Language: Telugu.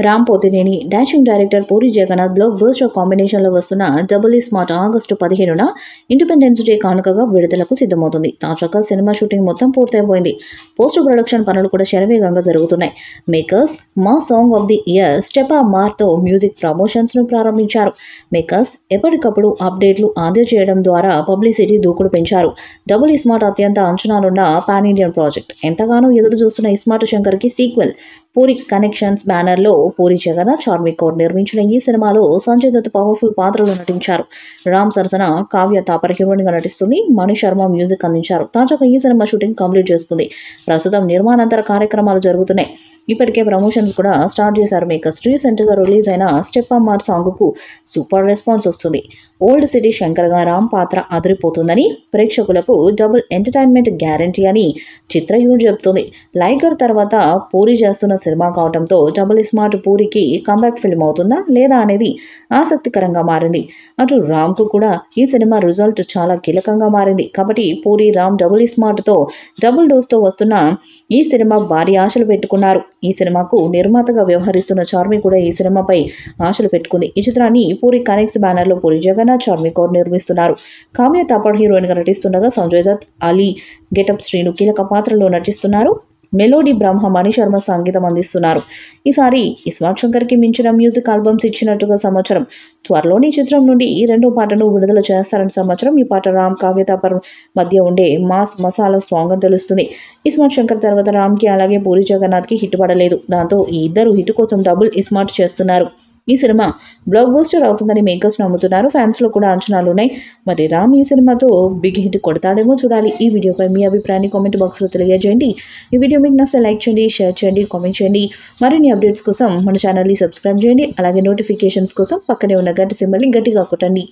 Ram Pothineni, dashing director Puri Jagannadh blockbuster కాంబినేషన్లో వస్తున్న డబుల్ ఈ స్మార్ట్ ఆగస్టు 15న ఇండిపెండెన్స్ డే కానుకగా విడుదలకు సిద్ధమవుతుంది. తాజాగా సినిమా షూటింగ్ మొత్తం పూర్తయిపోయింది. పోస్ట్ ప్రొడక్షన్ పనులు కూడా శరవేగంగా జరుగుతున్నాయి. మేకర్స్ మా song of the year step మార్తో మ్యూజిక్ ప్రమోషన్స్ను ప్రారంభించారు. మేకర్స్ ఎప్పటికప్పుడు అప్డేట్లు అందజేయడం ద్వారా పబ్లిసిటీ దూకుడు పెంచారు. డబుల్ ఈ స్మార్ట్ అత్యంత అంచనాలున్న పాన్ ఇండియన్ ప్రాజెక్ట్. ఎంతగానో ఎదురు చూస్తున్న ఇస్మార్ట్ శంకర్కి సీక్వెల్ పూరి కనెక్షన్స్ బ్యానర్లో పూరి జగన్నాథ్, చార్మి కౌర్ నిర్మించిన ఈ సినిమాలో సంజయ్ దత్ పవర్ఫుల్ పాత్రలో నటించారు. రామ్ సరసన కావ్య తాపర్ హీరోయిన్గా నటిస్తుంది. మణి శర్మ మ్యూజిక్ అందించారు. తాజాగా ఈ సినిమా షూటింగ్ కంప్లీట్ చేసుకుంది. ప్రస్తుతం నిర్మాణాంతర కార్యక్రమాలు జరుగుతున్నాయి. ఇప్పటికే ప్రమోషన్స్ కూడా స్టార్ట్ చేశారు మేకర్స్. రీసెంట్గా రిలీజ్ అయిన స్టెప్ అమ్మార్ సాంగ్కు సూపర్ రెస్పాన్స్ వస్తుంది. ఓల్డ్ సిటీ శంకర్గా రామ్ పాత్ర అదిరిపోతుందని, ప్రేక్షకులకు డబుల్ ఎంటర్టైన్మెంట్ గ్యారంటీ అని చిత్ర యూనిట్ చెబుతుంది. లైగర్ తర్వాత పూరి చేస్తున్న సినిమా కావడంతో డబుల్ స్మార్ట్ పూరికి కంబ్యాక్ ఫిల్మ్ అవుతుందా లేదా అనేది ఆసక్తికరంగా మారింది. అటు రామ్కు కూడా ఈ సినిమా రిజల్ట్ చాలా కీలకంగా మారింది. కాబట్టి పూరి రామ్ డబుల్ స్మార్ట్తో డబుల్ డోస్తో వస్తున్న ఈ సినిమా భారీ ఆశలు పెట్టుకున్నారు. ఈ సినిమాకు నిర్మాతగా వ్యవహరిస్తున్న చార్మి కూడా ఈ సినిమాపై ఆశలు పెట్టుకుంది. ఈ చిత్రాన్ని పూరి కనెక్ట్స్ బ్యానర్లో పూరి జగన్నాథ్, చార్మి కౌర్ నిర్మిస్తున్నారు. కావ్య తాపర్ హీరోయిన్గా నటిస్తుండగా సంజయ్ దత్, అలీ గెటప్ శ్రీను కీలక పాత్రలో నటిస్తున్నారు. మెలోడీ బ్రహ్మ మణి శర్మ సంగీతం అందిస్తున్నారు. ఈసారి ఇస్మార్ట్ శంకర్కి మించిన మ్యూజిక్ ఆల్బమ్స్ ఇచ్చినట్టుగా సమాచారం. త్వరలోని చిత్రం నుండి ఈ రెండో పాటను విడుదల చేస్తారని సమాచారం. ఈ పాట రామ్, కావ్య తాపర్ మధ్య ఉండే మాస్ మసాలా సాంగ్ అని తెలుస్తుంది. ఇస్మార్ట్ శంకర్ తర్వాత రామ్కి అలాగే పూరి జగన్నాథ్కి హిట్ పడలేదు. దాంతో ఈ ఇద్దరు హిట్ కోసం డబుల్ ఇస్మార్ట్ చేస్తున్నారు. ఈ సినిమా బ్లాక్ బస్టర్ అవుతుందని మేకర్స్ నమ్ముతున్నారు. ఫ్యాన్స్లో కూడా అంచనాలు ఉన్నాయి. మరి రామ్ ఈ సినిమాతో బిగ్ హిట్ కొడతాడేమో చూడాలి. ఈ వీడియోపై మీ అభిప్రాయాన్ని కామెంట్ బాక్స్లో తెలియజేయండి. ఈ వీడియో మీకు నచ్చితే లైక్ చేయండి, షేర్ చేయండి, కామెంట్ చేయండి. మరిన్ని అప్డేట్స్ కోసం మన ఛానల్ని సబ్స్క్రైబ్ చేయండి. అలాగే నోటిఫికేషన్స్ కోసం పక్కనే ఉన్న గంట సింబల్ని గట్టిగా కొట్టండి.